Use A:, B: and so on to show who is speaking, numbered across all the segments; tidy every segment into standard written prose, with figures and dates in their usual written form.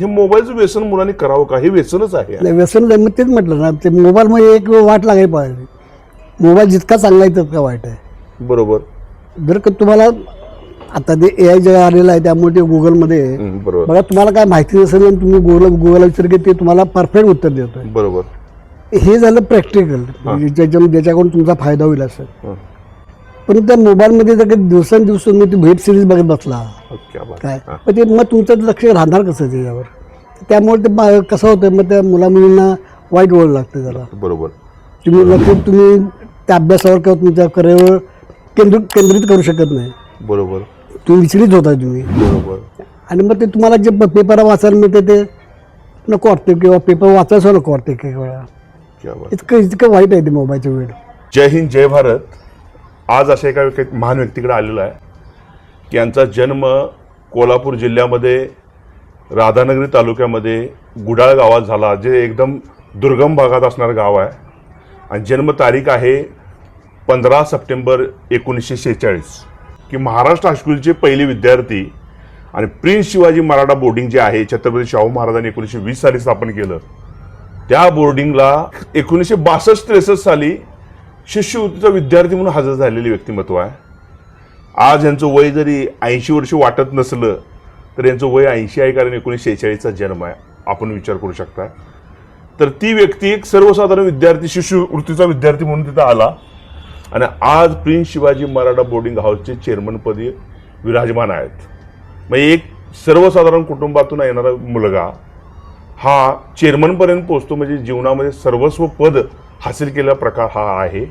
A: हे मोबाईलचं व्यसन मुलांनी करावं का? हे व्यसनच आहे.
B: नाही व्यसन नाही, मग तेच म्हटलं ना, ते मोबाईलमध्ये एक वाट लागायला पाहिजे. मोबाईल जितका चांगला आहे तितका वाईट आहे.
A: बरोबर.
B: जर का तुम्हाला आता ते AI जे आलेलं आहे त्यामुळे ते गुगलमध्ये
A: बरोबर
B: बघा, तुम्हाला काय माहिती नसेल आणि तुम्ही गुगलला विचार की ते तुम्हाला परफेक्ट उत्तर देतोय.
A: बरोबर.
B: हे झालं प्रॅक्टिकल, ज्याच्याकडून तुमचा फायदा होईल असं. पण त्या मोबाईलमध्ये जर काही दिवसेंदिवस तुम्ही ती वेब सिरीज बघत बसला काय, पण ते मग तुमचं लक्ष राहणार कसं त्याच्यावर? त्यामुळे ते कसं होतं, मग त्या मुलामुलींना वाईट ओढ लागते जरा.
A: बरोबर.
B: तुम्ही त्या अभ्यासावर किंवा तुमच्या करिअरवर केंद्रित करू शकत नाही.
A: बरोबर.
B: तुम्ही विचलित होता तुम्ही.
A: बरोबर.
B: आणि मग ते तुम्हाला जे पेपर वाचायला मिळते ते नको वाटते, किंवा पेपर वाचायचं नको वाटते काही वेळा. इतकं वाईट आहे ते मोबाईलचं वेळ.
A: जय हिंद, जय भारत. आज अशा एका महान व्यक्तीकडे आलेलो आहे की यांचा जन्म कोल्हापूर जिल्ह्यामध्ये राधानगरी तालुक्यामध्ये गुडाळ गावात झाला, जे एकदम दुर्गम भागात असणारं गाव आहे. आणि जन्मतारीख आहे 15 सप्टेंबर 1946. की महाराष्ट्र हायस्कूलचे पहिले विद्यार्थी आणि प्रिन्स शिवाजी मराठा बोर्डिंग जे आहे छत्रपती शाहू महाराजांनी 1920 साली स्थापन केलं, त्या बोर्डिंगला 1962-63 साली शिष्यवृत्तीचा विद्यार्थी म्हणून हजर झालेले व्यक्तिमत्व आहे. आज यांचं वय जरी 80 वर्ष वाटत नसलं तर यांचं वय 80 आहे, कारण 1946चा जन्म आहे. आपण विचार करू शकता. तर ती व्यक्ती एक सर्वसाधारण विद्यार्थी, शिष्यवृत्तीचा विद्यार्थी म्हणून तिथं आला आणि आज प्रिन्स शिवाजी मराठा बोर्डिंग हाऊसचे चेअरमनपदी विराजमान आहेत. मग एक सर्वसाधारण कुटुंबातून येणारा मुलगा हा चेअरमनपर्यंत पोहोचतो, म्हणजे जीवनामध्ये सर्वस्व पद हासिल केलेला प्रकार हा आहे.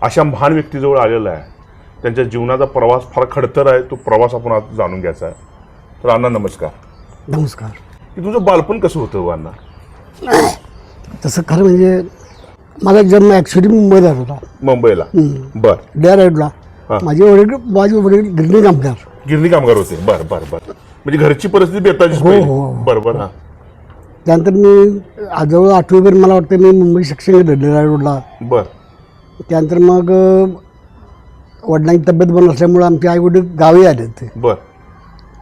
A: अशा महान व्यक्तीजवळ आलेला आहे. त्यांच्या जीवनाचा प्रवास फार खडतर आहे. तो प्रवास आपण आज जाणून घ्यायचा आहे. तर अण्णा नमस्कार.
B: नमस्कार.
A: की तुझं बालपण कसं होतं अण्णा?
B: तसं खरं म्हणजे माझा जन्म ॲक्च्युली मुंबईला होता.
A: मुंबईला? बर.
B: डेराडूला. माझे वडील गिरणी कामगार.
A: गिरणी कामगार होते. बर बर बर. म्हणजे घरची परिस्थिती बेताची.
B: हो.
A: बरोबर. हा.
B: त्यानंतर मी जवळ 8वीपर्यंत मला वाटतं मी मुंबई शिक्षण घेतलं डेराडूला.
A: बर.
B: त्यानंतर मग वडिलांची तब्येत बंद असल्यामुळे आमचे आई वडील गावी आले होते.
A: बर.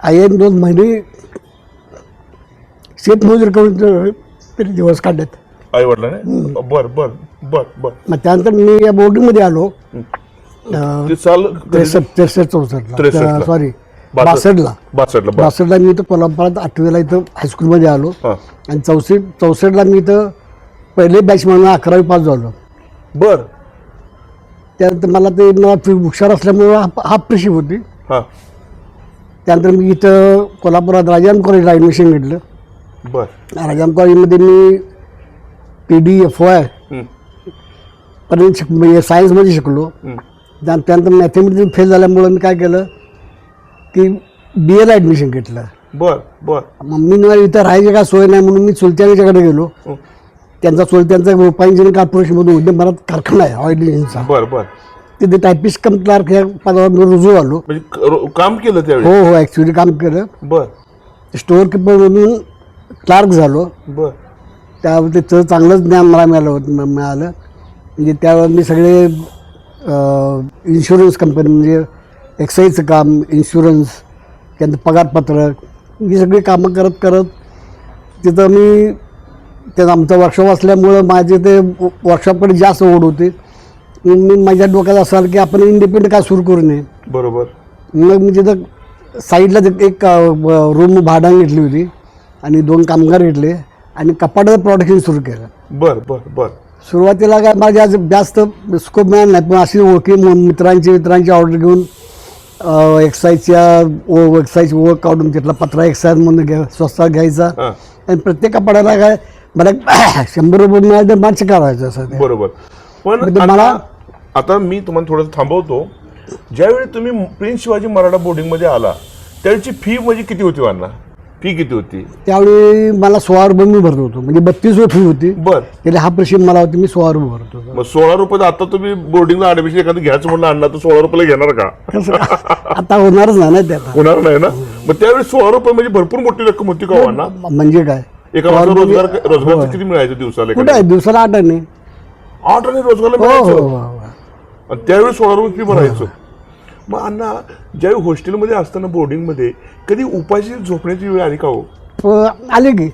B: आई 2 महिने शेतमजूर करून तरी दिवस काढलेत
A: आई वडिलांने. बर बर बर बर.
B: मग त्यानंतर मी या बोर्डिंगमध्ये आलो
A: ते साल
B: 63-64 सॉरी 62ला मी इथं कोल्हापुरात 8वीला इथं हायस्कूलमध्ये आलो. आणि 64ला मी इथं पहिले बॅच म्हणून 11वी पास झालो.
A: बर.
B: त्यानंतर मला हुशार असल्यामुळं हाफ फ्रीशिप होती. त्यानंतर मी इथं कोल्हापुरात राजाराम कॉलेजला ॲडमिशन घेतलं.
A: बर.
B: राजाराम कॉलेजमध्ये मी PD FY पर्यंत सायन्समध्ये शिकलो. त्यानंतर मॅथमॅटिक्स फेल झाल्यामुळं मी काय केलं की BAला ॲडमिशन घेतलं.
A: बर बर.
B: मग मी इथं राहायची काय सोय नाही म्हणून मी चुलत्यांच्याकडे गेलो. त्यांचा रुपा इंजिनिअरिंग कॉर्पोरेशनमधून उद्यमभरात कारखाना आहे ऑइल इंजिनचा.
A: बर बर.
B: तिथे टायपिस्ट कम क्लार्क या पदावर मी रुजू आलो.
A: म्हणजे काम केलं त्यावेळी?
B: हो ॲक्च्युली काम केलं.
A: बर.
B: स्टोअर किपर म्हणून क्लार्क झालो.
A: बर.
B: त्यावर त्याचं चांगलंच ज्ञान मला मिळालं. म्हणजे त्यावर मी सगळे इन्शुरन्स कंपनी म्हणजे एक्साईजचं काम, इन्शुरन्स, त्यानंतर पगारपत्रक, ही सगळी कामं करत करत तिथं मी त्यात आमचं वर्कशॉप असल्यामुळं माझे ते वर्कशॉपकडे जास्त ओढ होते. मी माझ्या डोक्यात असाल की आपण इंडिपेंडंट काय सुरू करू नये.
A: बरोबर.
B: मग मी तिथं साईडला एक रूम भाड्याने घेतली होती आणि 2 कामगार घेतले आणि कपाटाचं प्रोडक्शन सुरू केलं.
A: बर बर बर.
B: सुरुवातीला काय माझ्या जास्त स्कोप मिळाला नाही, पण अशी ओळखी मित्रांची ऑर्डर घेऊन एक्साईज ओळख काढून तिथला पत्रा एक्साईज म्हणून स्वस्तात घ्यायचा आणि प्रत्येक कपाडाला काय मला 100 रुपये मिळाले तर माणसं करायचं असं.
A: बरोबर. पण मला आता मी तुम्हाला थोडंसं थांबवतो. ज्यावेळी तुम्ही प्रिन्स शिवाजी मराठा बोर्डिंगमध्ये आला त्यावेळीची फी म्हणजे किती होती अण्णा? फी किती होती
B: त्यावेळी? मला 16 रुपये मी भरत होतो, म्हणजे 32 फी होती.
A: बर.
B: गेले हा प्रश्न मला होती, मी 16 रुपये भरत होतो.
A: मग 16 रुपये आता तुम्ही बोर्डिंगला ॲडमिशन एखादं घ्यायचं म्हणलं अण्णा तर 16 रुपयाला घेणार का?
B: आता होणारच नाही ना. त्या
A: होणार नाही ना. मग त्यावेळी 16 रुपये म्हणजे भरपूर मोठी रक्कम होती का अण्णा?
B: म्हणजे काय
A: एका माणसाला रोजगार किती मिळायचं दिवसाला?
B: कुठे आहे? दिवसाला 8 आणे.
A: 8 आणे रोजगारला मिळायचं. आणि त्यावेळी 16 रुपये फी भरायचं. मग अण्णा ज्यावेळी हॉस्टेलमध्ये असताना बोर्डिंगमध्ये कधी उपाशी झोपण्याची वेळ आली का हो?
B: आले की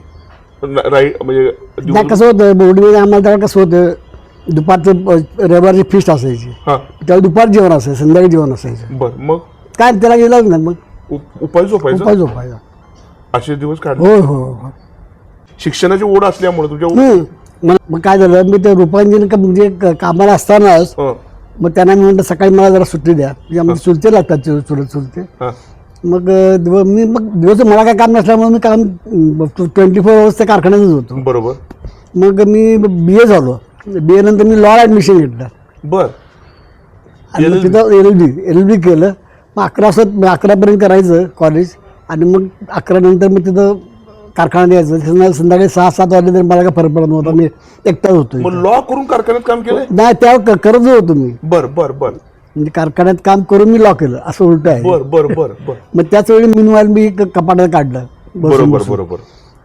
A: म्हणजे
B: त्या कसं होतं बोर्डिंगमध्ये आम्हाला त्यावेळेला कसं होतं दुपारचं रविवारची फिस्ट असायची
A: हा
B: त्यावेळी दुपार जेवण असायचं संध्याकाळी जेवण असायचं
A: बर मग
B: काय त्याला गेलाच नाही मग
A: उपाय झोपायचं
B: उपाय झोपायचा
A: असे दिवस काढले.
B: हो हो
A: शिक्षणाची ओढ असल्यामुळे तुझ्या
B: मग काय झालं मी ते रूपांजन म्हणजे कामाला असतानाच
A: हं,
B: मग त्यांना मी म्हटलं सकाळी मला जरा सुट्टी द्या म्हणजे आमचे चुलते लागतात चुलते
A: हं.
B: मग मी दिवस मला काय काम नसल्यामुळे मी काम 24 आवर्स त्या कारखान्यातच होतो.
A: बरोबर.
B: मग मी BA झालो. BA नंतर मी लॉ ॲडमिशन घेतलं
A: बर
B: आणि मग तिथं LLB केलं. मग 11पर्यंत करायचं कॉलेज आणि मग 11 नंतर मग तिथं कारखान्यात यायचं. संध्याकाळी 6-7 वाजले तरी मला काय फरक पडत नव्हता. मी एकटाच होतो.
A: मग लॉ करून कारखान्यात काम केलंय.
B: नाही त्यावर करत होतो मी
A: बर बर बर
B: म्हणजे कारखान्यात काम करून मी लॉ केलं असं उलट आहे.
A: बर बर बर बर
B: मग त्याच वेळी मीनवाईल मी कपाटात काढलं बसून
A: बरोबर
B: बसून.
A: बरोबर.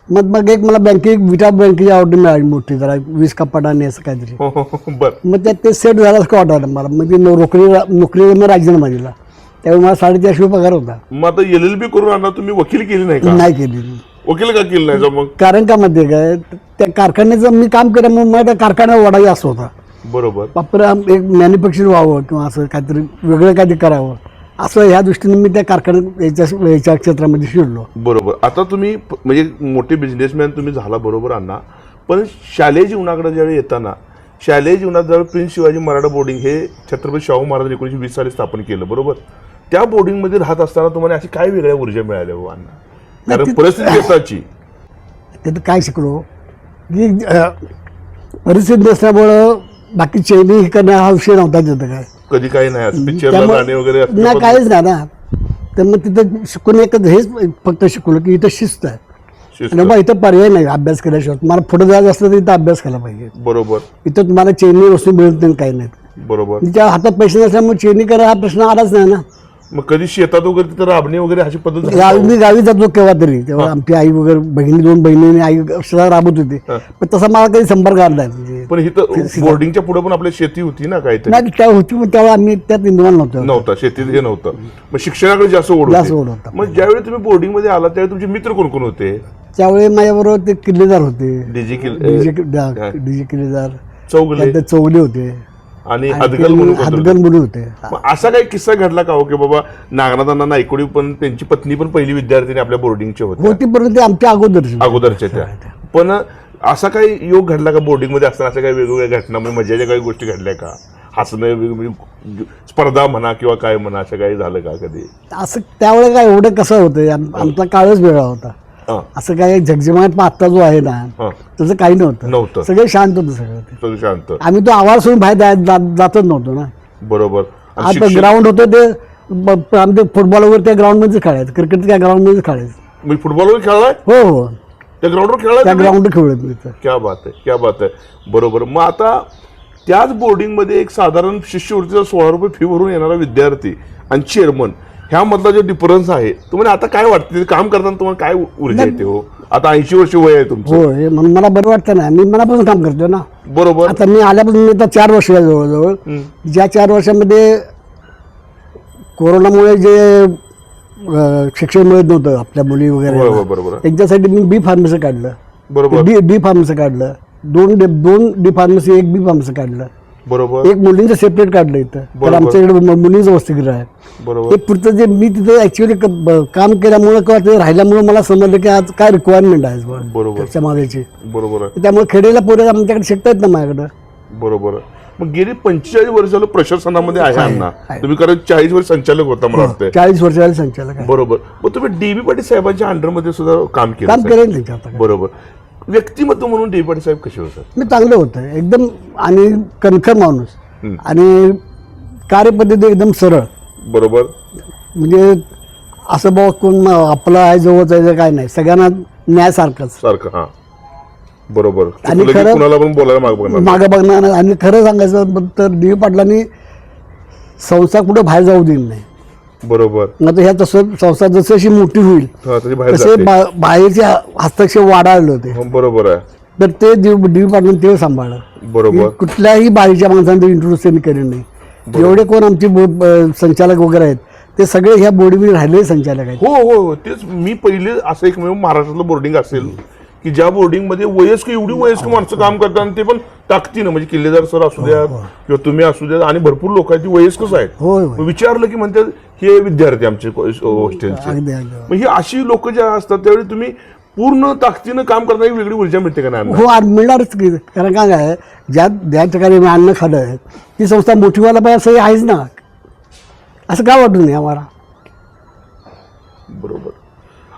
B: मग एक मला विटा बँकेची ऑर्डर मिळाली मोठी जरा 20 कपाटाने असं काहीतरी.
A: हो, हो, हो, बर
B: मग त्यात ते सेट झालं असं वाटलं मला. मग ती नोकरीवर राजीनामा दिला. त्यावेळी मला 450 पगार होता.
A: मग आता LLB करून आणला तुम्ही वकील केली नाही का.
B: नाही केली
A: वकील का केली नाही मग.
B: कारण का मध्ये काय त्या कारखान्याचं मी काम केल्यामुळे मला त्या कारखान्यावर वडा जास्त होता.
A: बरोबर.
B: वापर एक मॅन्युफॅक्चर व्हावं किंवा असं काहीतरी वेगळं काहीतरी करावं असं ह्या दृष्टीने मी त्या कारखान्यात याच्या क्षेत्रामध्ये शिरलो.
A: बरोबर. आता तुम्ही म्हणजे मोठे बिझनेसमॅन तुम्ही झाला बरोबर अण्णा, पण शालेय जीवनाकडे ज्यावेळी येताना शालेय जीवनात ज्यावेळी प्रिन्स शिवाजी मराठा बोर्डिंग हे छत्रपती शाहू महाराज 1920 साली स्थापन केलं बरोबर. त्या बोर्डिंगमध्ये राहत असताना तुम्हाला अशी काय वेगळ्या ऊर्जा मिळाल्या हो अण्णा. कारण परिस्थिती येताची
B: तिथं काय शिकलो की परिस्थिती नसल्यामुळं बाकी चैनी हे करणं हा विषय नव्हता तिथं काय
A: कधी काही नाही पिक्चरला गाणे वगैरे असते
B: नाही
A: पण-
B: काहीच नाही ना. तर मग तिथं शिकून एकच हेच फक्त शिकवलं की इथं शिस्त आहे
A: शिस्त.
B: आणि बा इथं पर्याय नाही अभ्यास केल्याशिवाय. तुम्हाला पुढे जायचं असलं तर इथं अभ्यास केला पाहिजे.
A: बरोबर
B: इथं तुम्हाला चैनी वस्तू मिळत नाही काही नाही.
A: बरोबर.
B: तिच्या हातात पैसे नसल्यामुळे चैनी करा हा प्रश्न आलाच नाही ना.
A: मग कधी शेतात वगैरे तिथं राबणे वगैरे अशी पद्धत झाली का?
B: मी गावी जातो केव्हा तरी तेव्हा आमची आई वगैरे बहिणी 2 बहिणी आई अक्षरशः राबत होती. पण तसा मला काही संपर्क आला नाही म्हणजे
A: पण इथं बोर्डिंगच्या पुढे पण आपली शेती होती ना काहीतरी.
B: नाही तेव्हा होती पण तेव्हा आम्ही त्यात इंधन नव्हतं.
A: नव्हता शेतीत हे नव्हतं. मग शिक्षणाकडे जास्त ओढ
B: जास्त
A: होती.
B: ओढ होता.
A: मग ज्यावेळी तुम्ही बोर्डिंग मध्ये आला त्यावेळी तुमचे मित्र कोण कोण होते.
B: त्यावेळी माझ्याबरोबर ते किल्लेदार होते.
A: डीजी
B: डीजे किल्लेदार
A: चौगले
B: त्यानंतर चौगले होते
A: आणि हदगल म्हणून कोण होते?
B: हातगण मुली होते.
A: मग असा काही किस्सा घडला का हो की बाबा नागनाथांना नायकोडी पण त्यांची पत्नी पण पहिली विद्यार्थिनी आपल्या बोर्डिंगच्या होत्या
B: होती परंतु ते आमच्या
A: अगोदरच्या त्या. पण असा काही योग घडला का बोर्डिंग मध्ये असताना अशा काही वेगवेगळ्या घटना म्हणजे मजाच्या काही गोष्टी घडल्या का. हसणं म्हणजे स्पर्धा म्हणा किंवा काय म्हणा असं काही झालं का कधी.
B: असं त्यावेळेला काय एवढं कसं होतं आमचा काळच वेगळा होता.
A: हा,
B: असं काय झगझमाट आत्ता जो आहे ना
A: हा.
B: तसं काही नव्हतं. सगळे शांत होतं सगळं.
A: सगळं शांत.
B: आम्ही तो आवाज सोडून बाहेर जातच नव्हतो ना.
A: बरोबर. आणि
B: आता
A: शिक्षण-
B: ग्राउंड होतं ते आमचे फुटबॉल वगैरे त्या ग्राउंडमध्येच खेळायचं. क्रिकेट त्या ग्राउंडमध्येच खेळायचं.
A: म्हणजे फुटबॉलवर खेळलाय
B: हो हो
A: त्या ग्राउंडवर
B: त्या
A: खेळलाय.
B: ग्राउंड खेळत मी.
A: क्या बात आहे क्या बात आहे. बरोबर. मग आता त्याच बोर्डिंगमध्ये एक साधारण शिष्यवृत्तीचा 16 रुपये फी भरून येणारा विद्यार्थी आणि चेअरमन ह्यामधला जो डिफरन्स आहे तुम्हाला आता काय वाटतं ते काम करताना तुम्हाला काय ऊर्जा येते हो. आता 80 वर्ष वय आहे तुमचं.
B: हो हे म्हणून मला बरं वाटतं ना. मी मनापासून काम करतो ना.
A: बरोबर.
B: आता मी आल्यापासून मी आता 4 वर्ष आहे जवळजवळ. ज्या 4 वर्षामध्ये कोरोनामुळे जे शिक्षण मिळत नव्हतं आपल्या मुली
A: होय,
B: वगैरे
A: होय, बरोबर.
B: त्यांच्यासाठी मी B फार्मसी काढलं.
A: बरोबर
B: डी फार्मसी काढलं. 2 डी फार्मसी 1 B फार्मसी काढलं.
A: बरोबर
B: एक मुलींचं सेपरेट काढलं इथं. तर
A: बरोबर.
B: आमच्याकडे मुलींचं वसतिगृह आहे.
A: बरोबर
B: हे पुढचं जे मी तिथं ऍक्च्युली काम केल्यामुळे किंवा ते राहिल्यामुळे मला समजलं की आज काय रिक्वायरमेंट आहे
A: बरोबर.
B: समाजाची.
A: बरोबर आहे.
B: त्यामुळे खेडेला पोरं आमच्याकडे शिकतायत ना माझ्याकडं.
A: बरोबर आहे. मग गेली 45 वर्ष झालं प्रशासनामध्ये आहे अण्णा.
B: आहे.
A: तुम्ही कारण 40 वर्ष संचालक होता मला वाटतंय.
B: 40 वर्षाला संचालक आहे.
A: बरोबर. मग तुम्ही DB पाटील साहेबांच्या अंडरमध्ये सुद्धा काम केलं
B: काम
A: साहेब.
B: करेल त्यांच्या आता.
A: बरोबर. व्यक्तिमत्व म्हणून DB पाटील साहेब कसे होतात.
B: मी चांगलं होतं एकदम आणि कणखर माणूस आणि कार्यपद्धती एकदम सरळ.
A: बरोबर.
B: म्हणजे असं बाबा कोण आपलं आहे जवळच आहे काय नाही. सगळ्यांना न्यायासारखंच
A: सारखं. हा बरोबर.
B: आणि
A: चुकलं की
B: खरं-
A: कुणाला पण बोलायला माग बघणार नाही.
B: मागं बघणार नाही. आणि खरं सांगायचं तर DB पाटलांनी संस्था कुठं बाहेर जाऊ दिली नाही.
A: बरोबर.
B: आता ह्या तसं संस्था जशी मोठी होईल
A: हा, त्याची बाहेर
B: तसे
A: जाते.
B: बाहेरचे हस्तक्षेप वाढायला होते.
A: हो, बरोबर आहे.
B: तर ते DB पाटलांनी ते सांभाळलं.
A: बरोबर.
B: कुठल्याही बाहेरच्या माणसांचं इंट्रोड्यूस त्यांनी केलं नाही. जेवढे कोण आमचे संचालक वगैरे आहेत ते सगळे ह्या बोर्डीमध्ये राहिलेले संचालक आहेत.
A: हो हो हो, तेच मी पहिले असं एकमेव महाराष्ट्रातलं बोर्डिंग असेल की ज्या बोर्डिंगमध्ये एवढी वयस्क माणसं काम करतात आणि ते पण ताकदीनं, म्हणजे किल्लेदार सर असू द्या किंवा तुम्ही असू द्या आणि भरपूर लोक आहेत ती वयस्कच आहेत.
B: होय होय.
A: मग विचारलं की म्हणतात हे विद्यार्थी आमचे हॉस्टेलचे.
B: अगदी अगदी.
A: मग ही अशी लोक ज्या असतात त्यावेळी तुम्ही पूर्ण ताकदीनं काम करताना एक वेगळी ऊर्जा मिळते का नाही?
B: हो, आज मिळणारच की. कारण काय आहे, ज्या ठिकाणी मी अन्न खाल्लं आहे ती संस्था मोठी व्हायला पाहिजे असं आहेच ना. असं का वाटून नाही आम्हाला?
A: बरोबर.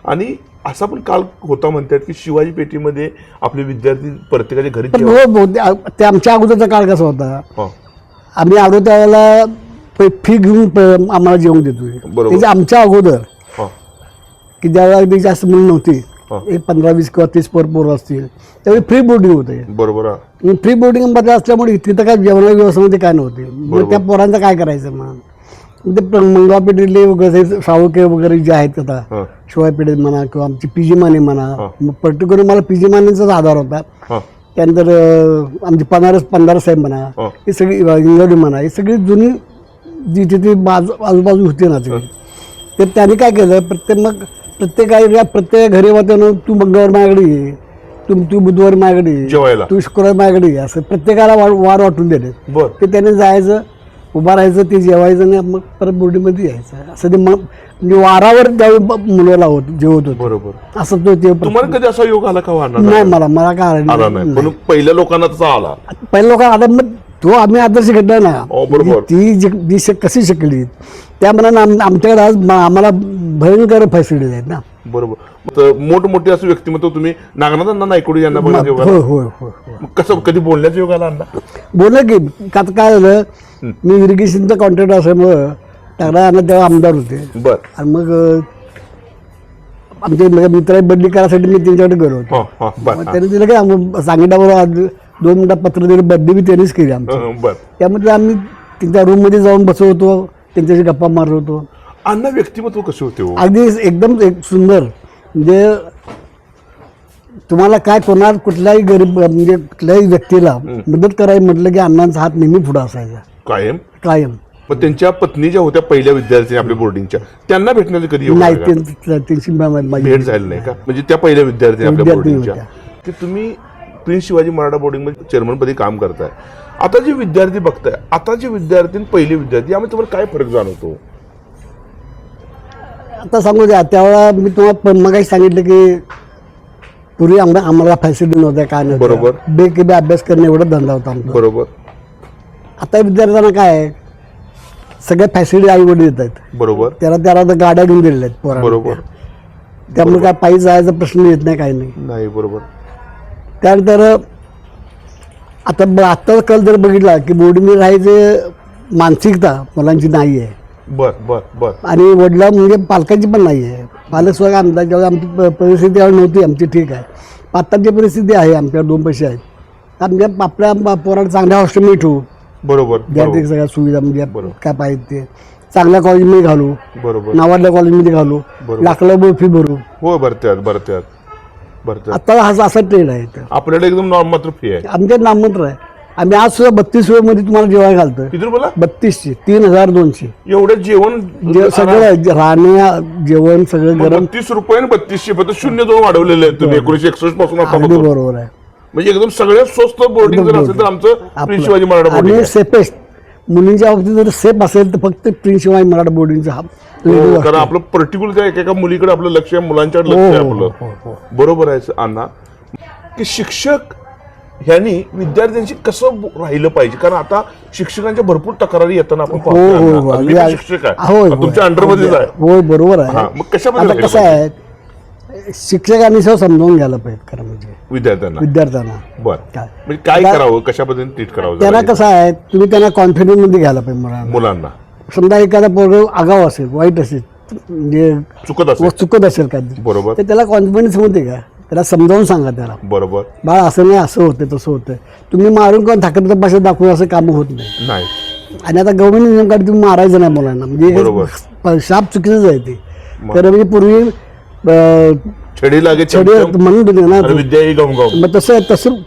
A: आणि असा पण काल होता म्हणतात की शिवाजी पेठेमध्ये आपले विद्यार्थी प्रत्येकाच्या घरी
B: पण हो, ते आमच्या अगोदरचा काळ कसा होता, आम्ही आलो त्यावेळेला फी घेऊन आम्हाला जेवण देतोय.
A: बरोबर.
B: त्याच्या आमच्या अगोदर की ज्यावेळेला अगदी जास्त मुलं नव्हती, एक 15-20 किंवा 30 पोरं असतील, त्यावेळी फ्री बोर्डिंग होते.
A: बरोबर.
B: फ्री बोर्डिंग मध्ये असल्यामुळे तिथं काय जेवणाची व्यवस्था मध्ये काय नव्हती. मग त्या पोरांचं काय करायचं? मग ते मंगळवार पेठेतले वगैरे शाळुके वगैरे जे आहेत आता, शिवाय पेठेत म्हणा किंवा आमची पीजी माने म्हणा, मग पर्टिक्युलर मला पीजी मानेचाच आधार होता. त्यानंतर आमची पन्हार साहेब म्हणा, ही सगळी इंग्रजी म्हणा, ही सगळी जुनी जी तिथे आजूबाजू होती ना सगळी, तर त्यांनी काय केलं, प्रत्येक घरी होत्यानं तू मंगळवार माझ्याकडे ये, तू बुधवार माझ्याकडे ये, तू शुक्रवार माझ्याकडे ये, असं प्रत्येकाला वार वाटून दिले. ते त्याने जायचं, उभा राहायचं, ते जेवायचं आणि मग परत बोर्डीमध्ये यायचं. असं ते म्हणजे वारावर त्यावेळी मुलाला जेवत होत.
A: बरोबर.
B: असं तो ते.
A: तुम्हाला कधी असा योग आला का?
B: नाही, मला काय
A: आला नाही, पण पहिल्या लोकांना तसा आला.
B: पहिल्या लोकांना आला. मग तो आम्ही आदर्श घडला ना.
A: बरोबर.
B: ती कशी शिकली त्या मनानं आमच्याकडे आज आम्हाला भयंकर फॅसिलिटीज आहेत ना.
A: बरोबर. मोठमोठे असं व्यक्तिमत्व तुम्ही नागनाथांना नायकोडी यांना बघण्याचा योग आला?
B: होय होय होय.
A: कसं कधी बोलण्याचा योग आला?
B: बोललं की आता काय झालं, मी इरिगेशनचा कॉन्ट्रॅक्ट असल्यामुळं टाकला तेव्हा आमदार होते. आणि मग आमचे मित्र बदली करायसाठी मी त्यांच्याकडे गेलो होतो. त्यांनी दिलं काय सांगितल्याबरोबर 2 मिनिटात पत्र दिलं, बदली बी त्यांनीच केली आमची. त्यामध्ये आम्ही त्यांच्या रूममध्ये जाऊन बसत होतो, त्यांच्याशी गप्पा मारत होतो.
A: अण्णा व्यक्तिमत्व कसे होते?
B: अगदी एकदम सुंदर. म्हणजे तुम्हाला काय कुठल्याही गरीब म्हणजे कुठल्याही व्यक्तीला मदत करायची म्हटलं की अण्णांचा हात नेहमी पुढे असायचा
A: कायम
B: कायम.
A: मग त्यांच्या पत्नी ज्या होत्या पहिल्या विद्यार्थी आपल्या बोर्डिंगच्या, त्यांना भेटण्याचे कधी
B: नाही, त्यांची
A: भेट झाली नाही का? म्हणजे त्या पहिल्या विद्यार्थी आपल्या बोर्डिंगच्या, की तुम्ही प्रिन्स शिवाजी मराठा बोर्डिंगमध्ये चेअरमनपदी काम करताय. आता जे विद्यार्थी बघताय, आता जे विद्यार्थी पहिले विद्यार्थी, यामध्ये तुम्हाला काय फरक जाणवतो?
B: आता सांगू द्या, त्यावेळेला मी तुम्हाला मगाशी सांगितलं की पूर्वी आम्हाला फॅसिलिटी नव्हत्या, काय नव्हतं.
A: बरोबर.
B: बेकिबे अभ्यास करणे एवढा धंदा होता आमचा.
A: बरोबर.
B: आता विद्यार्थ्यांना काय आहे, सगळ्या फॅसिलिटी आई वडील देत आहेत.
A: बरोबर.
B: त्याला गाड्या घेऊन दिलेल्या आहेत पोरांना.
A: बरोबर.
B: त्यामुळे काय पायी जायचा प्रश्न येत नाही, काही
A: नाही. बरोबर.
B: त्यानंतर आता कल जर बघितला की बोर्डिंगमध्ये राहायचे मानसिकता मुलांची नाही आहे.
A: बर.
B: आणि वडिला म्हणजे पालकांची पण नाही आहे. पालक स्वतः आमचा जेव्हा आमची परिस्थिती नव्हती आमची, ठीक आहे. आत्ताची परिस्थिती आहे, आमच्याकडे 2 पैसे आहेत, आमच्या आपल्या पोराला चांगल्या हॉस्टेलमध्ये ठेवू.
A: बरोबर.
B: विद्यार्थी सगळ्या सुविधा म्हणजे काय पाहिजे ते चांगल्या कॉलेजमध्ये घालू.
A: बरोबर.
B: नावाडल्या कॉलेजमध्ये घालू, लाखला फी भरू.
A: हो, भरत्यात.
B: आता असा ट्रेंड आहे.
A: आपल्याकडे एकदम मात्र फी आहे,
B: आमच्या नामंत्र आहे. आम्ही आज सुद्धा 32 मध्ये तुम्हाला जेवण घालतो.
A: किती रुपयाला?
B: 3200, 3200
A: एवढं जेवण
B: सगळं राहण्या जेवण सगळं गरम.
A: 32 रुपये आणि 3200, फक्त 0.2 वाढवलेले आहेत तुम्ही 1961 पासून.
B: अगदी बरोबर आहे.
A: म्हणजे एकदम सगळ्यात स्वस्त बोर्डिंग जर असेल तर आमचं प्रिन्स शिवाजी मराठा बोर्डिंग.
B: आणि सेफेस्ट मुलींच्या बाबतीत जर सेफ असेल तर फक्त प्रिन्स शिवाजी मराठा बोर्डिंगचा
A: कारण आपलं पर्टिक्युलर त्या एका मुलीकडे आपलं लक्ष आहे, मुलांच्याकडे लक्ष आहे आपलं. बरोबर आहे अण्णा, की शिक्षक ह्यांनी विद्यार्थ्यांशी कसं राहिलं पाहिजे? कारण आता शिक्षकांच्या भरपूर तक्रारी येताना आपण पाहतो. शिक्षक आहे, तुमच्या अंडरमध्येच आहे.
B: हो, बरोबर आहे.
A: मग कशामध्ये
B: कसं आहे, शिक्षकांनी समजावून घ्यायला पाहिजे खरं म्हणजे विद्यार्थ्यांना.
A: बरं, म्हणजे काय करावं, कशा पद्धतीने ट्रीट करावं
B: त्यांना? कसं आहे, तुम्ही त्यांना कॉन्फिडन्स मध्ये घ्यायला पाहिजे मुलांना. समजा एखादा पोरगा आगाव असेल, वाईट असेल, म्हणजे चुकत असेल काय,
A: बरोबर,
B: तर त्याला कॉन्फिडन्स मध्ये घ्या, त्याला समजावून सांगा त्याला, बरोबर, बाळा असं नाही, असं होतं तसं होतं. तुम्ही मारून किंवा ठाकरेचा भाषेत दाखवून असं काम होत नाही. आणि आता गव्हर्नमेंट नियम काढून तुम्ही मारायचं नाही मुलांना, म्हणजे शाप चुकीचंच आहे ते. तर म्हणजे पूर्वी
A: छडी लागे
B: म्हणून दिले ना,
A: मग
B: तसं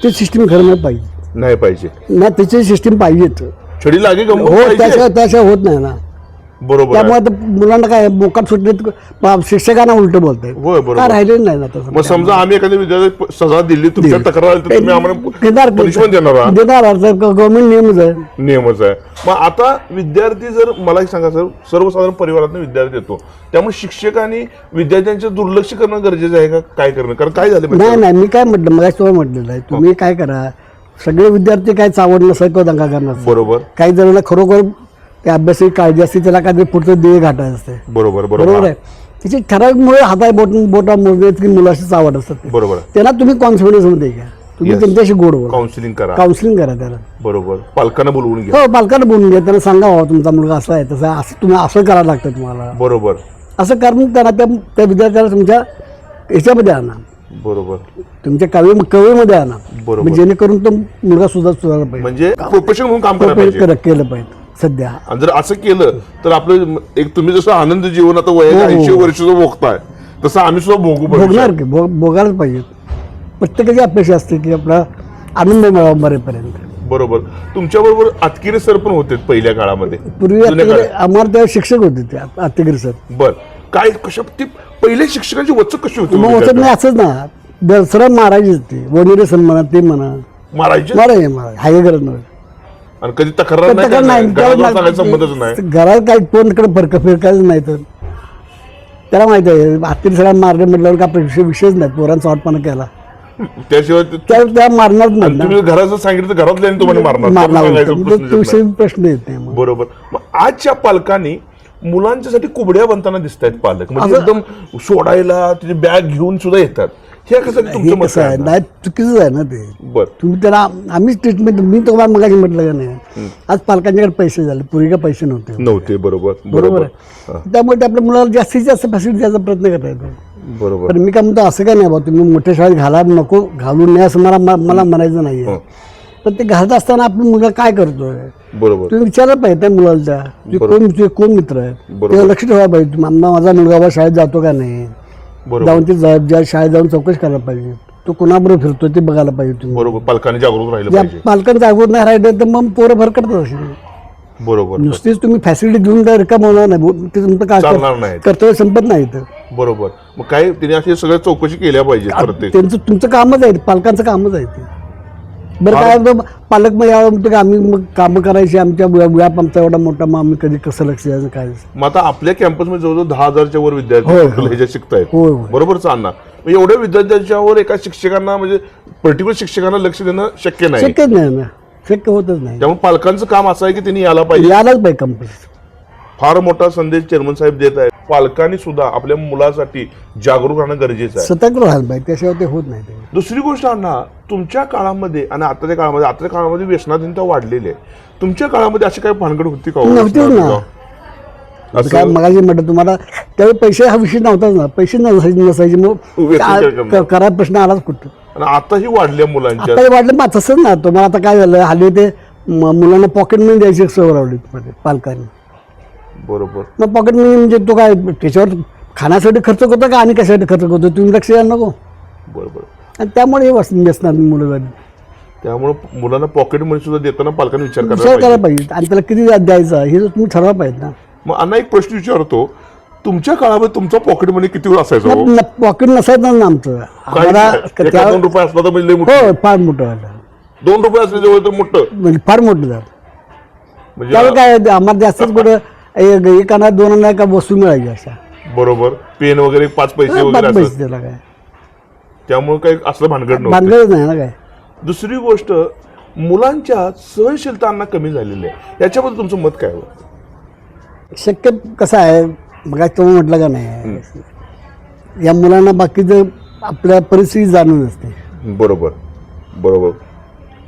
B: ते सिस्टीम खरं नाही पाहिजे ना, त्याची सिस्टीम पाहिजेच.
A: छडी लागे
B: हो, त्याशिवाय होत नाही ना.
A: बरोबर आहे.
B: त्यामुळे आता मुलांना काय मोकाट सुटले शिक्षकांना उलट बोलताय
A: होय, बरोबर.
B: काय राहिलेलं नाही ना तसं.
A: मग समजा आम्ही एखाद्या विद्यार्थी सजा दिली तुमच्या तक्रार आली तर तुम्ही आम्हाला पनिशमेंट देणार आहात?
B: देणार गव्हर्नमेंट नियमच आहे.
A: नियमच आहे. मग आता विद्यार्थी जर मला एक सांगा सर, सर्वसाधारण परिवारातून विद्यार्थी येतो, त्यामुळे शिक्षकांनी विद्यार्थ्यांचे दुर्लक्ष करणं गरजेचं आहे का? काय करणं? कारण काय झालं
B: नाही नाही, मी काय म्हटलं मग तुम्हाला म्हटलेलं आहे, तुम्ही काय करा, सगळे विद्यार्थी काय चावड नसाय किंवा दंगा करणार.
A: बरोबर
B: काही जणांना खरोखर त्या अभ्यासाची काळजी असते, त्याला काय पुढचं ध्येय घाटायचं असते.
A: बरोबर
B: बरोबर आहे. त्याची ठराविकमुळे हाताय बोटा मोजण्यात की मुलाशी आवड असतात ते.
A: बरोबर.
B: त्याला तुम्ही कॉन्फिडन्स मध्ये घ्या, तुम्ही
A: Yes.
B: त्यांच्याशी गोड बोला,
A: काउन्सिलिंग करा.
B: काउन्सिलिंग करा त्याला.
A: बरोबर. पालकांना बोलवून घ्या.
B: हो, पालकांना बोलून घ्या, त्यांना सांगा हो तुमचा मुलगा असा आहे तसा आहे, असं तुम्ही असं करायला लागतं तुम्हाला.
A: बरोबर
B: असं करून त्यांना त्या विद्यार्थ्याला तुमच्या ह्याच्यामध्ये आणा,
A: बरोबर
B: तुमच्या कवेमध्ये आणा,
A: बरोबर.
B: म्हणजे जेणेकरून तो मुलगा सुधारला पाहिजे,
A: म्हणजे प्रोफेशन म्हणून काम करायला पाहिजे.
B: केलं पाहिजे सध्या.
A: आणि जर असं केलं तर आपलं एक तुम्ही जसं आनंद जीवन आता वयाच्या 80 वर्षाचं भोगताय तसं आम्ही सुद्धा भोगू
B: भोगणार की भोगायलाच पाहिजे. प्रत्येकाची अपेक्षा असते की आपला आनंद मिळावा मरेपर्यंत.
A: बरोबर. तुमच्या बरोबर आतकिरे सर पण होते पहिल्या काळामध्ये.
B: पूर्वी आम्हाला त्या शिक्षक होते ते आत्तेगिरी सर.
A: बर. काय कशा ते पहिले शिक्षकांची वचक कशी होती?
B: मग वचत नाही असंच ना, दसरा मारायची ते वडिले सण म्हणा ते म्हणा,
A: मारायचे
B: हाय गरज नाही.
A: आणि कधी तक्रार नाही, घराजवळ सांगायचा संबंधच नाही.
B: घरात काही कोणकडे फिरकायचं नाही. तर त्याला माहिती आहे आत्तेगिरी सरांना मारले म्हटल्यावर का विषयच नाही, पोरांचा हॉटपणा केला
A: त्याशिवाय
B: त्या मारणार नाही ना.
A: तुम्ही घराचं सांगितलं तर घरातल्या तुम्हाला मारणार.
B: विषय प्रश्न येत नाही.
A: बरोबर. मग आजच्या पालकांनी मुलांच्यासाठी कुबड्या बनताना दिसत आहेत पालक, म्हणजे एकदम सोडायला तिची बॅग घेऊन सुद्धा येतात. हे कसं
B: कसं आहे नाही, चुकीचं आहे ना ते.
A: बर.
B: तुम्ही त्याला आम्हीच ट्रीटमेंट, मी तुम्हाला मगाशी म्हटलं का नाही, आज पालकांच्याकडे पैसे झाले, पूर्वी का पैसे नव्हते.
A: बरोबर
B: बरोबर आहे. त्यामुळे ते आपल्या मुलाला जास्तीत जास्त फॅसिलिटी द्यायचा प्रयत्न करता.
A: बरोबर.
B: पण मी काय म्हणतो असं काय नाही बा तुम्ही मोठ्या शाळेत घाला नको, घालून नाही असं मला म्हणायचं नाहीये. पण ते घालत असताना आपला मुलगा काय करतोय
A: बरोबर
B: तुम्ही विचारलं पाहिजे त्या मुलाला, कोण मित्र आहे ते लक्ष ठेवायला पाहिजे. माझा मुलगा बा शाळेत जातो का नाही, जाऊन ते ज्या शाळेत जाऊन चौकशी करायला पाहिजे, तो कोणाबरोबर फिरतो ते बघायला पाहिजे तुम्ही.
A: बरोबर. पालकांनी जागरूक राहिलं पाहिजे.
B: पालकांनी जागरूक नाही राहिले तर मग पोरं भरकटतात अशी.
A: बरोबर.
B: नुसतीच तुम्ही फॅसिलिटी देऊन काय रिकाम होणार नाही, ते तुमचं काय कर्तव्य संपत नाही तर.
A: बरोबर. मग काय तिने अशी सगळ्या चौकशी केल्या पाहिजे.
B: त्यांचं तुमचं कामच आहे, पालकांचं कामच आहे ते. बरं काय होतं पालक मग यावं म्हणतो की आम्ही मग कामं करायची, आमच्या व्याप आमचा एवढा मोठा, मग आम्ही कधी कसं लक्ष द्यायचं काय.
A: मग आता आपल्या कॅम्पसमध्ये जवळजवळ 10,000च्या वर विद्यार्थी ह्याच्यात शिकतायत. बरोबर. चालणार एवढ्या विद्यार्थ्यांच्या वर एका शिक्षकांना म्हणजे पर्टिक्युलर शिक्षकांना लक्ष देणं शक्य नाही.
B: शक्यच नाही ना, शक्य होतच नाही.
A: त्यामुळे पालकांचं काम असं आहे की त्यांनी यायलाच पाहिजे
B: कंपल्सरी.
A: फार मोठा संदेश चेअरमन साहेब देत आहेत. पालकांनी सुद्धा आपल्या मुलासाठी जागरूक राहणं गरजेचं आहे,
B: सतर्क राहायला पाहिजे, त्याशिवाय ते होत नाही.
A: दुसरी गोष्ट अण्णा, तुमच्या काळामध्ये आणि आताच्या काळामध्ये व्यसनाधीनता वाढलेली आहे. तुमच्या काळामध्ये अशी काही भानगड होती का?
B: नव्हतीच ना. काय मगाशी म्हटलं तुम्हाला, त्यावेळी पैसे हा विषय नव्हताच ना, पैसे नसायचे मग करायला प्रश्न आलाच कुठं.
A: आणि आताही वाढल्या मुलांच्या.
B: आता वाढलं मग तसंच ना. तुम्हाला आता काय झालं, हल्ली ते मुलांना पॉकेट मनी द्यायची सवय लावली पालकांनी.
A: बरोबर.
B: मग पॉकेट मनी म्हणजे तो काय त्याच्यावर खाण्यासाठी खर्च करतो का आणि कशासाठी खर्च करतो तुम्ही लक्ष द्यायला नको.
A: बरोबर.
B: आणि त्यामुळे हे व्यसनात मुलं झाली.
A: त्यामुळे मुलांना पॉकेट मनी सुद्धा देताना पालकांनी विचार
B: करायला पाहिजे आणि त्याला किती द्यायचा हे तुम्ही ठरवा पाहिजे ना.
A: मग अण्णा एक प्रश्न विचारतो, तुमच्या काळामध्ये तुमचा पॉकेट मनी किती वेळ असायचा?
B: पॉकेट नसायचं ना आमचं.
A: 2 रुपये असला तर म्हणजे
B: हो, फार मोठं.
A: 2 रुपये असले जवळ तर मोठं,
B: म्हणजे फार मोठं झालं.
A: म्हणजे
B: त्यावेळी काय आम्हाला जास्तच कुठं एक आणा 2 आणा का वस्तू मिळायची अशा.
A: बरोबर. पेन वगैरे 5 पैसे वगैरे
B: त्याला काय,
A: त्यामुळे काही असलं भानगड
B: भानगडच नाही ना काय.
A: दुसरी गोष्ट, मुलांच्या सहनशीलताना कमी झालेली आहे, याच्याबद्दल तुमचं मत काय?
B: शक्य कसं आहे, मग तुम्ही म्हटलं का नाही, या मुलांना बाकीचं आपल्या परिस्थिती जाणून असते.
A: बरोबर. बरोबर.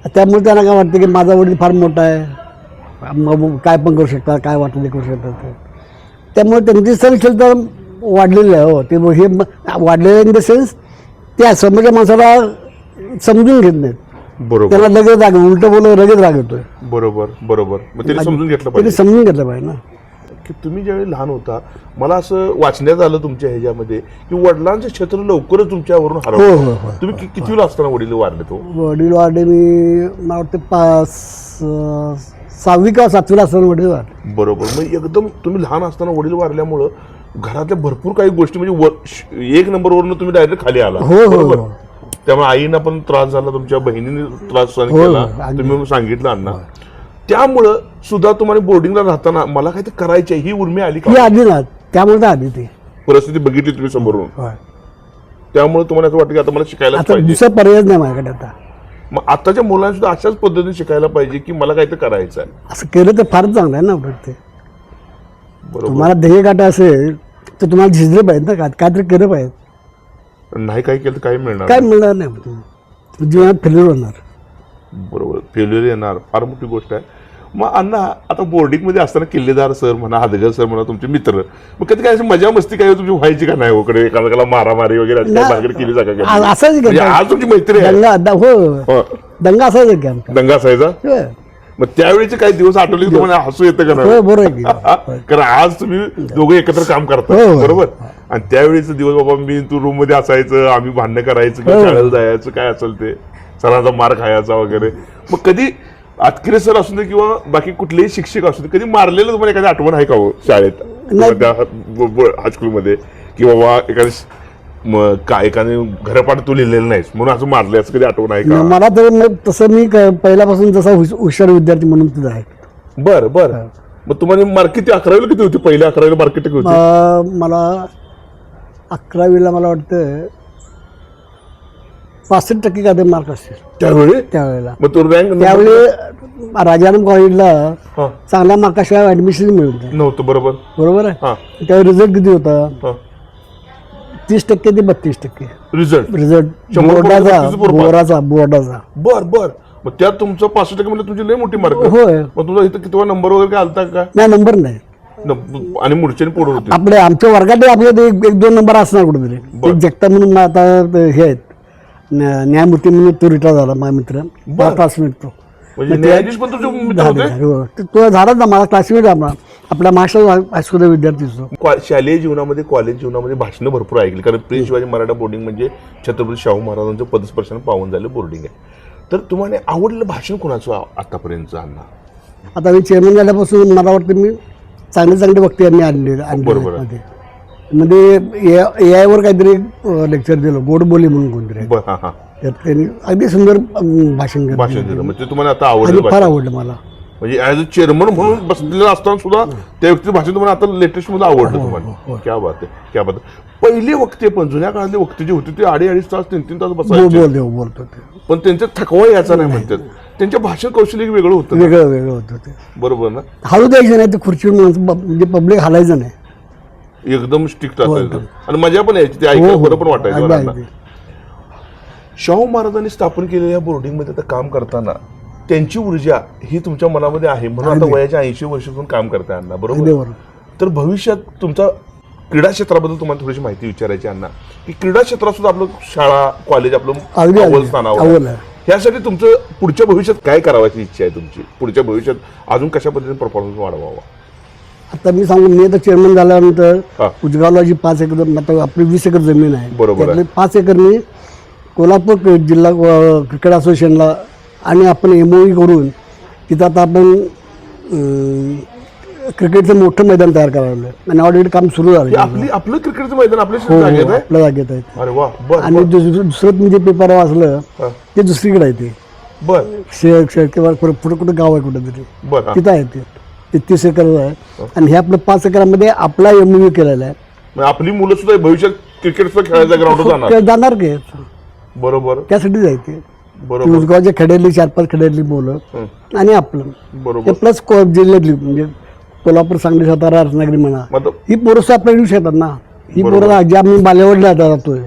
B: त्यामुळे त्यांना काय वाटतं की माझा वडील फार मोठा आहे, काय पण करू शकतात, काय वाटलं ते करू शकतात. त्यामुळे त्यांची सहनशीलता वाढलेली आहे. हो, ते हे वाढलेलं इन द सेन्स त्या समोरच्या माणसाला समजून घेत नाहीत.
A: बरोबर.
B: त्याला लगेच राग, उलट बोलून लगेच राग येतोय.
A: बरोबर. बरोबर. मग त्यांनी समजून घेतलं पाहिजे.
B: समजून घेतलं पाहिजे ना.
A: की तुम्ही ज्यावेळी लहान होता, मला असं वाचण्यात आलं तुमच्या ह्याच्यामध्ये की वडिलांचं क्षेत्र लवकरच तुमच्यावरून हरवलं. तुम्ही किती वेळ असताना वडील वारले? तो
B: वडील वारले मी मला वाटतं 6वी का 7वीला असताना वडील वारले.
A: बरोबर. मग एकदम तुम्ही लहान असताना वडील वारल्यामुळं घरातल्या भरपूर काही गोष्टी म्हणजे एक नंबरवरून तुम्ही डायरेक्ट खाली आला.
B: हो, हो,
A: बरोबर.
B: हो.
A: त्यामुळे आईना पण त्रास झाला, तुमच्या बहिणीने त्रास सहन
B: हो,
A: केला,
B: अगदी.
A: तुम्ही सांगितलं अण्णा. त्यामुळं सुद्धा तुम्हाला बोर्डिंगला राहताना मला काहीतरी करायची ही उर्मी आली
B: ही
A: का?
B: आली ना, त्यामुळे तर आली ती.
A: परिस्थिती बघितली तुम्ही समोरून,
B: होय.
A: त्यामुळे तुम्हाला असं वाटतं की आता मला शिकायला
B: आता
A: पाहिजे.
B: दुसरा पर्यायच नाही माझ्याकडे आता.
A: मग आताच्या मुलांना सुद्धा अशाच पद्धतीने शिकायला पाहिजे की मला काहीतरी करायचं आहे.
B: असं केलं तर फारच चांगलं आहे ना उलट ते.
A: बरोबर.
B: तुम्हाला ध्येय गाठा असेल तर तुम्हाला झिजलं पाहिजे ना, काहीतरी केलं पाहिजे.
A: नाही काही केलं तर काही मिळणार
B: काय
A: नाही.
B: मिळणार नाही तुम्ही जीवनात फेल्युअर होणार.
A: बरोबर. फेल्युअर येणार, फार मोठी गोष्ट आहे. मग अण्णा आता बोर्डिंग मध्ये असताना किल्लेदार सर म्हणा, हादगर सर म्हणा, तुमचे मित्र, मग कधी काय अशी मजा मस्ती काय तुमची व्हायची का नाही? कडे एखाद्याला मारामारी वगैरे अशी काही भानगड केली जागा का?
B: असाच
A: म्हणजे आज तुमची मैत्री आहे.
B: हो,
A: हो.
B: दंगा असायचा की आमचा.
A: दंगा असायचा.
B: होय.
A: मग त्यावेळीचे काही दिवस आठवले की तुम्हाला हसू येतं का नाही?
B: होय, बरोबर आहे की.
A: कारण आज तुम्ही दोघे एकत्र काम करता.
B: हो, हो.
A: बरोबर. आणि त्यावेळेचे दिवस बाबा मी तू रूम मध्ये असायचं, आम्ही भांडणं करायचं किंवा
B: हो.
A: शाळेला जायचं, काय असेल ते सरांचा मार खायचा वगैरे. मग कधी आतकिरे सर असू दे किंवा बाकी कुठलेही शिक्षक असू दे, कधी मारलेलं तुम्हाला एखादी आठवण आहे का हो शाळेत किंवा
B: नाही.
A: त्या हायस्कूलमध्ये की बाबा एखाद्या घरपाठ तू लिहिलेलं नाहीस म्हणून असं मारले, असं कधी आठवण आहे का?
B: मला तर मग तसं मी पहिल्यापासून जसा हुशार विद्यार्थी म्हणून तिथं आहे.
A: बर बर. मग तुम्हाला मार्क किती? 11वीला किती होती? पहिल्या 11वीला मार्क किती होती?
B: मला 11वीला मला वाटतं 65% काय मार्क असतील
A: त्यावेळी.
B: त्यावेळेला.
A: मग तो रँक
B: त्यावेळी राजाराम कॉलेजला चांगल्या मार्काशिवाय ऍडमिशन मिळून जाईल.
A: नव्हतं. बरोबर.
B: बरोबर आहे.
A: हा
B: त्यावेळी रिझल्ट किती होता?
A: हा.
B: 30% ते 32%.
A: रिझल्ट.
B: रिझल्ट
A: 100%
B: बोर्डाचा.
A: बर बर. मग त्यात तुमचं 65% म्हणजे तुमची लय मोठी मार्क.
B: होय.
A: मग तुझा इथं किती नंबर वगैरे काय आलता का?
B: नाही, नंबर नाही.
A: आणि मुडच्याने पोरं होते.
B: आपले आमच्या वर्गात आपले ते एक दोन नंबर असणार कुठेतरी.
A: बरं.
B: एक जगता म्हणून आता हे आहेत न्यायमूर्ती म्हणून तो रिटायर झाला माझा मित्र, माझा क्लासमेट तो.
A: म्हणजे न्यायाधीश पण तुझे मित्र होते?
B: हो. तो झालाच ना माझा क्लासमेट आपल्या महाराष्ट्र हायस्कूलचा विद्यार्थी असतो.
A: शालेय जीवनामध्ये, कॉलेज जीवनामध्ये भाषणं भरपूर ऐकली, कारण प्रिन्स शिवाजी मराठा बोर्डिंग म्हणजे छत्रपती शाहू महाराजांचं पदस्पर्शानं पावन झालं बोर्डिंग आहे. तर तुम्हाला आवडलेलं भाषण कोणाचं आतापर्यंत अण्णा?
B: आता मी चेअरमन झाल्यापासून मला वाटतं मी चांगले वक्ते यांनी
A: बरोबर आहे.
B: आणले. म्हणजे AI वर काहीतरी लेक्चर दिलं, गोड बोली म्हणून कोणतरी.
A: बरं. हा हा.
B: त्यात त्यांनी अगदी सुंदर भाषण केलं.
A: भाषण दिलं म्हणजे तुम्हाला आता
B: आणि
A: आवडलं
B: फार
A: भाषण?
B: आवडलं मला.
A: म्हणजे ऍज अ चेअरमन म्हणून बसलेलं असताना सुद्धा त्या व्यक्तीचं भाषण तुम्हाला आता लेटेस्ट मध्ये आवडलं तुम्हाला? क्या बात आहे, क्या बात आहे. पहिले वक्ते पण, जुन्या काळातले वक्ते जे होते ते 2.5 तास 3 तास बसायचे,
B: बोलतो ते
A: पण त्यांचा थकवा याचा नाही म्हणतात. त्यांच्या भाषण कौशल्य वेगळं होतं ना?
B: वेगळं होतं ते.
A: बरोबर ना?
B: हळू द्यायचं नाही, ते खुर्चीवर म्हणजे पब्लिक हलायचं नाही.
A: एकदम स्ट्रिक्ट असायचं आणि मजा पण यायची, ते ऐकायला बरं पण वाटायचं
B: अगदी,
A: मुलांना.
B: अगदी.
A: शाहू महाराजांनी स्थापन केलेल्या बोर्डिंगमध्ये आता काम करताना त्यांची ऊर्जा ही तुमच्या मनामध्ये आहे म्हणून आता वयाच्या 80 वर्षातून काम करताय अण्णा.
B: अगदी
A: बरोबर.
B: बरोबर.
A: तर भविष्यात तुमचा क्रीडा क्षेत्राबद्दल तुम्हाला थोडीशी माहिती विचारायची अण्णा, की क्रीडा क्षेत्रात सुद्धा आपलं शाळा कॉलेज आपलं
B: अगदी
A: अव्वल स्थानावर
B: अव्वल
A: आहे.
B: आहे.
A: यासाठी तुमचं पुढच्या भविष्यात काय करावायची इच्छा आहे तुमची? पुढच्या भविष्यात अजून कशा पद्धतीने परफॉर्मन्स वाढवावा?
B: आता मी सांगू, मी आता चेअरमन झाल्यानंतर
A: हा.
B: उजगावला जी 5 एकर आता आपली 20 एकर जमीन आहे,
A: बरोबर आहे.
B: त्यातले 5 एकर मी कोल्हापूर जिल्हा क्रिकेट असोसिएशनला आणि आपण MOE करून तिथं आता आपण क्रिकेटचं मोठं मैदान तयार करायला आणि ऑलरेडी काम सुरू
A: हे
B: झालं.
A: आपलं क्रिकेटचं मैदान आपल्या
B: हो,
A: जागेत आहे?
B: आपल्या जागेत आहे.
A: अरे वा. बर
B: आणि दुसरं म्हणजे पेपर वाचलं
A: हा.
B: ते दुसरीकडे आहे. ते
A: बर
B: शहर किंवा पुढे कुठं गाव आहे कुठेतरी
A: बर. हा.
B: तिथं आहे. ते 30 एकर आहे आणि हे आपलं 5 एकरामध्ये आपला MOE केलेला आहे.
A: मग आपली मुलं सुद्धा भविष्यात क्रिकेटचं खेळायचं ग्राउंड जाणार.
B: ते जाणार की
A: बरोबर
B: त्यासाठी जायचे.
A: बरोबर.
B: उजगावच्या खेड्यातली 4-5 खेड्यातली मुलं आणि आपलं ते
A: बरोबर.
B: प्लस जिल्ह्यातली म्हणजे कोल्हापूर, सांगली, सातारा, रत्नागिरी म्हणा,
A: मतलब
B: ही पोरं सुद्धा आपल्याला येऊ शकतात ना. ही पोरं जे आम्ही बालेवाडीला जातोय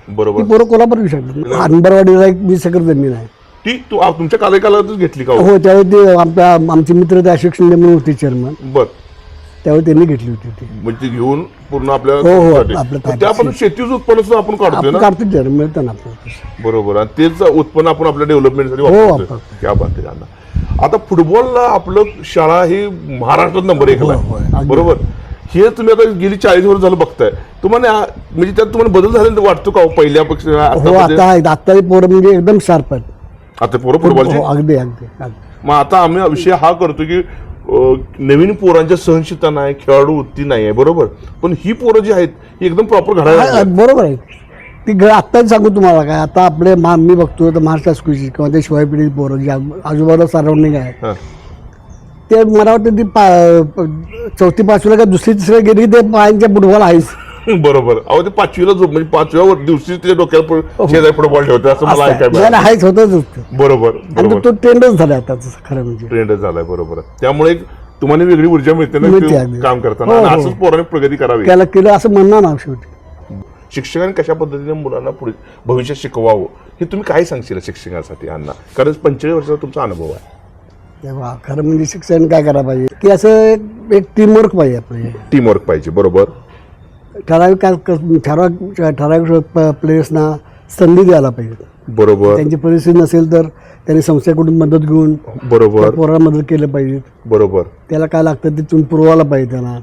A: बरोबर.
B: ही पोरं कोल्हापूर येऊ शकतात. अंबरवाडीला एक 20 एकर जमीन आहे.
A: ती तुमच्या कार्यकालातच घेतली का?
B: हो, त्यावेळी ते आमचे मित्र ते अशोक शिंदे म्हणून होते चेअरमन,
A: बर.
B: त्यावेळी त्यांनी घेतली होती ती.
A: म्हणजे ती घेऊन पूर्ण आपल्या
B: हो,
A: साठी.
B: आपलं
A: पण त्यापासून शेतीचं उत्पन्न सुद्धा आपण काढतोय
B: आपण
A: ना?
B: काढतो चेअरमन, मिळतं ना आपल्याला.
A: बरोबर. आणि तेच उत्पन्न आपण आपल्या डेव्हलपमेंटसाठी
B: हो,
A: वापरतोय.
B: वापरतो.
A: क्या बात आहे अण्णा. आता फुटबॉलला आपलं शाळा ही महाराष्ट्रात नंबर 1 ला
B: हो, हो,
A: आहे.
B: अगदी.
A: बरोबर. हे तुम्ही आता गेली 40 वर्ष झालं बघताय, तुम्हाला म्हणजे त्यात तुम्हाला बदल झालेला वाटतो का हो पहिल्यापेक्षा
B: हो,
A: आतामध्ये?
B: आता पोरं म्हणजे एकदम शार्प आहेत.
A: आता पोरं फुटबॉलची
B: हो, अगदी अगदी अगदी.
A: मग आता आम्ही विषय हा करतो की नवीन पोरांच्या सहनशीलता नाही, खेळाडू वृत्ती नाही आहे, बरोबर. पण ही पोरं जी आहेत ही एकदम प्रॉपर घडायला लागली.
B: बरोबर आहे. ती आत्ताच सांगू तुम्हाला काय, आता आपले मी बघतो तर महाराष्ट्र स्कूलची किंवा ते शिवाय पिढी पोरं जी आजूबाजूला सराउंडिंग आहे
A: हां.
B: ते मला वाटतं ती चौथी पाचवीला का दुसरी तिसऱ्या गेली ते पायांच्या फुटबॉल आहेच.
A: बरोबर. अहो ते पाचवीला झोप म्हणजे 5व्या दिवशी त्याच्या डोक्याला शेजारी फुटबॉल ठेवते असं मला ऐकायला.
B: आहेच होतच.
A: बरोबर
B: आणि
A: बरोबर.
B: तो ट्रेंडच झाला आता खरं म्हणजे.
A: ट्रेंडच झालाय. बरोबर. त्यामुळे तुम्हाला वेगळी ऊर्जा मिळते ना
B: मिळते
A: ते
B: अगदी.
A: काम करताना.
B: हो,
A: आणि
B: हो.
A: असंच पोरांनी प्रगती करावी.
B: त्याला केलं असं म्हणणार ना शेवटी.
A: शिक्षकांनी कशा पद्धतीने मुलांना पुढे भविष्यात शिकवावं हे तुम्ही काय सांगशील शिक्षकांसाठी अण्णा, कारण 45 वर्षाचा तुमचा अनुभव आहे.
B: तेव्हा खरं म्हणजे शिक्षण काय करायला पाहिजे की असं एक टीमवर्क पाहिजे आपलं.
A: टीमवर्क पाहिजे. बरोबर.
B: ठराविक प्लेयर्सना संधी द्यायला पाहिजे.
A: बरोबर.
B: त्यांची परिस्थिती नसेल तर त्यांनी संस्थेकडून मदत घेऊन
A: बरोबर
B: पोरांना मदत केलं पाहिजे.
A: बरोबर.
B: त्याला काय लागतं ते तुम्ही पुरवायला पाहिजे त्यांना.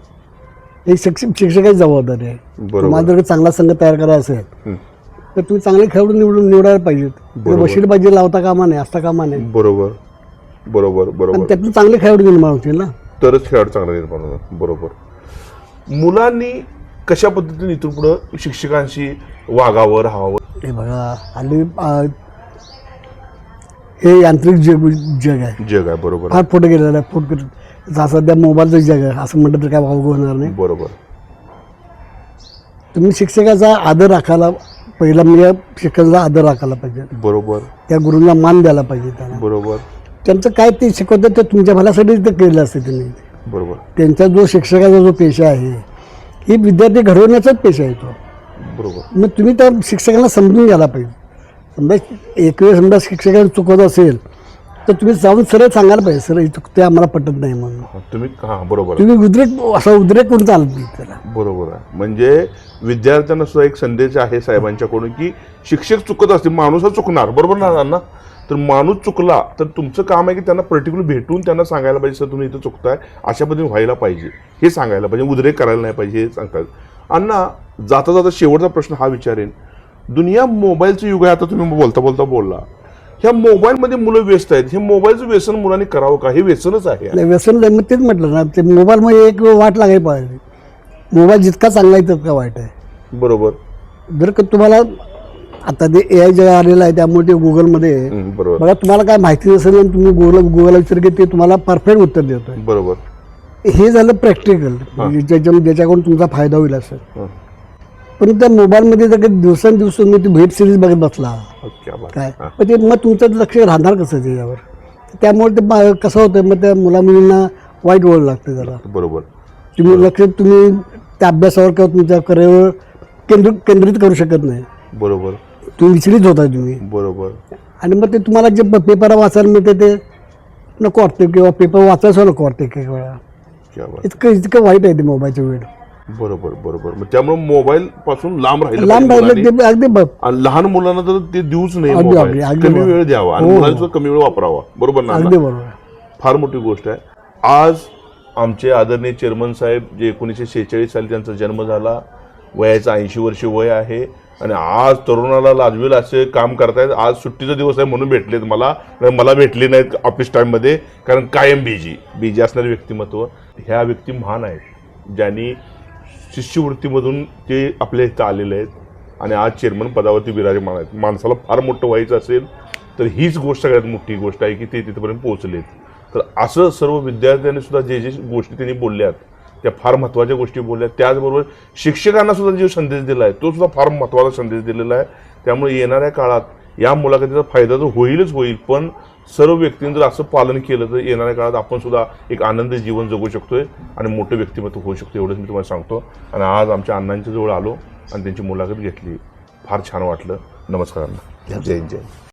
B: हे शिक्षकाची जबाबदारी आहे. तुम्हाला जर चांगला संघ तयार करायचा असेल तर तुम्ही चांगले खेळाडू निवडायला पाहिजेत. वशील पाहिजे लावता कामा नाही, असता कामा नाही.
A: बरोबर बरोबर बरोबर.
B: त्यातून चांगले खेळाडू निर्माण होतील ना,
A: तरच खेळाडू चांगला निर्माण होणार. बरोबर. मुलांनी कशा पद्धतीने इथून पुढं शिक्षकांशी वागावं राहावं.
B: हे बघा हल्ली हे यांत्रिक जग आहे.
A: जग आहे. बरोबर.
B: फार पुढे गेलेलं आहे. सध्या मोबाईलचं जग आहे असं म्हटलं तर काय भाव होणार नाही.
A: बरोबर.
B: तुम्ही शिक्षकाचा आदर राखायला पहिला म्हणजे शिक्षकाचा आदर राखायला पाहिजे.
A: बरोबर.
B: त्या गुरूंना मान द्यायला पाहिजे. त्यांना
A: बरोबर.
B: त्यांचं काय ते शिकवतात ते तुमच्या भल्यासाठी ते केलं असते त्यांनी.
A: बरोबर.
B: त्यांचा जो शिक्षकाचा जो पेशा आहे ही विद्यार्थी घडवण्याचाच पेशा आहे तो.
A: बरोबर.
B: मग तुम्ही त्या शिक्षकांना समजून घ्यायला पाहिजे. समजा एक वेळ समजा शिक्षकांना चुकत असेल तर तुम्ही जाऊन सरळ सांगायला पाहिजे, सर हे चुकते आम्हाला पटत नाही म्हणून.
A: तुम्ही बरोबर.
B: तुम्ही उद्रेक करून चालत नाही त्याला.
A: बरोबर आहे. म्हणजे विद्यार्थ्यांना सुद्धा एक संदेश आहे साहेबांच्याकडून की शिक्षक चुकत असतील, माणूस हा चुकणार. बरोबर ना. तर माणूस चुकला तर तुमचं काम आहे की त्यांना पर्टिक्युलर भेटून त्यांना सांगायला पाहिजे, सर तुम्ही इथं चुकताय, अशा पद्धतीने व्हायला पाहिजे हे सांगायला पाहिजे, उद्रेक करायला नाही पाहिजे हे सांगतात. अण्णा जाता जाता शेवटचा प्रश्न हा विचारेन, दुनिया मोबाईलचं युग आहे. आता तुम्ही बोलता बोलला ह्या मोबाईलमध्ये मुलं व्यस्त आहेत. हे मोबाईलचं व्यसन मुलांनी करावं का? हे व्यसनच आहे.
B: नाही व्यसन नाही, मग तेच म्हटलं ना, ते मोबाईलमध्ये एक वाट लागायला पाहिजे. मोबाईल जितका चांगला आहे तितका वाईट आहे.
A: बरोबर.
B: जर का तुम्हाला आता ते AI जे आलेलं आहे त्यामुळे ते गुगलमध्ये
A: बरोबर.
B: बघा तुम्हाला काय माहिती नसेल आणि तुम्ही गुगलला विचार की ते तुम्हाला परफेक्ट उत्तर देतोय.
A: बरोबर.
B: हे झालं प्रॅक्टिकल, ज्याच्याकडून तुमचा फायदा होईल असं. पण त्या मोबाईलमध्ये जर काही दिवसेंदिवस तुम्ही ती वेब सिरीज बघत बसला काय, पण ते मग तुमचं लक्ष राहणार कसं त्याच्यावर. त्यामुळे ते कसं होतं, मग त्या मुलामुलींना वाईट ओढ लागते त्याला.
A: बरोबर.
B: तुम्ही त्या अभ्यासावर किंवा तुमच्या करिअरवर केंद्रित करू शकत नाही.
A: बरोबर.
B: तुम्ही विचलित होता तुम्ही.
A: बरोबर.
B: आणि मग ते तुम्हाला जे पेपर वाचायला मिळते ते नको वाटते किंवा पेपर वाचायचं नको वाटते काही वेळा. इतकं वाईट आहे ते मोबाईलचं वेळ.
A: बरोबर बरोबर. मग त्यामुळे मोबाईल पासून लांब राहिलं.
B: अगदी
A: लहान मुलांना तर ते देऊच नाही,
B: अगदी
A: कमी वेळ द्यावा आणि मुलांना सुद्धा कमी वेळ वापरावा. बरोबर ना.
B: अगदी बरोबर.
A: फार मोठी गोष्ट आहे. आज आमचे आदरणीय चेअरमन साहेब जे 1946 साली त्यांचा जन्म झाला, वयाचं 80 वर्ष वय आहे आणि आज तरुणाला लाजवेल असे काम करतायत. आज सुट्टीचा दिवस आहे म्हणून भेटलेत मला भेटले नाहीत ऑफिस टाईममध्ये, कारण कायम बिजी असणारे व्यक्तिमत्व. ह्या व्यक्ती महान आहेत ज्यांनी शिष्यवृत्तीमधून ते आपल्या इथं आलेले आहेत आणि आज चेअरमन पदावरती विराजमान आहेत. माणसाला फार मोठं व्हायचं असेल तर हीच गोष्ट सगळ्यात मोठी गोष्ट आहे की ते तिथपर्यंत पोहोचलेत. तर असं सर्व विद्यार्थ्यांनी सुद्धा जे गोष्टी त्यांनी बोलल्यात त्या फार महत्त्वाच्या गोष्टी बोलल्या. त्याचबरोबर शिक्षकांना सुद्धा जो संदेश दिला आहे तो सुद्धा फार महत्त्वाचा संदेश दिलेला आहे. त्यामुळे येणाऱ्या काळात या मुलाखतीचा फायदा तर होईलच होईल, पण सर्व व्यक्तींनी जर असं पालन केलं तर येणाऱ्या काळात आपण सुद्धा एक आनंदी जीवन जगू शकतोय आणि मोठं व्यक्तिमत्व होऊ शकतो. एवढंच मी तुम्हाला सांगतो. आणि आज आमच्या अण्णांच्या जवळ आलो आणि त्यांची मुलाखत घेतली. फार छान वाटलं. नमस्कार अण्णा. जय जय.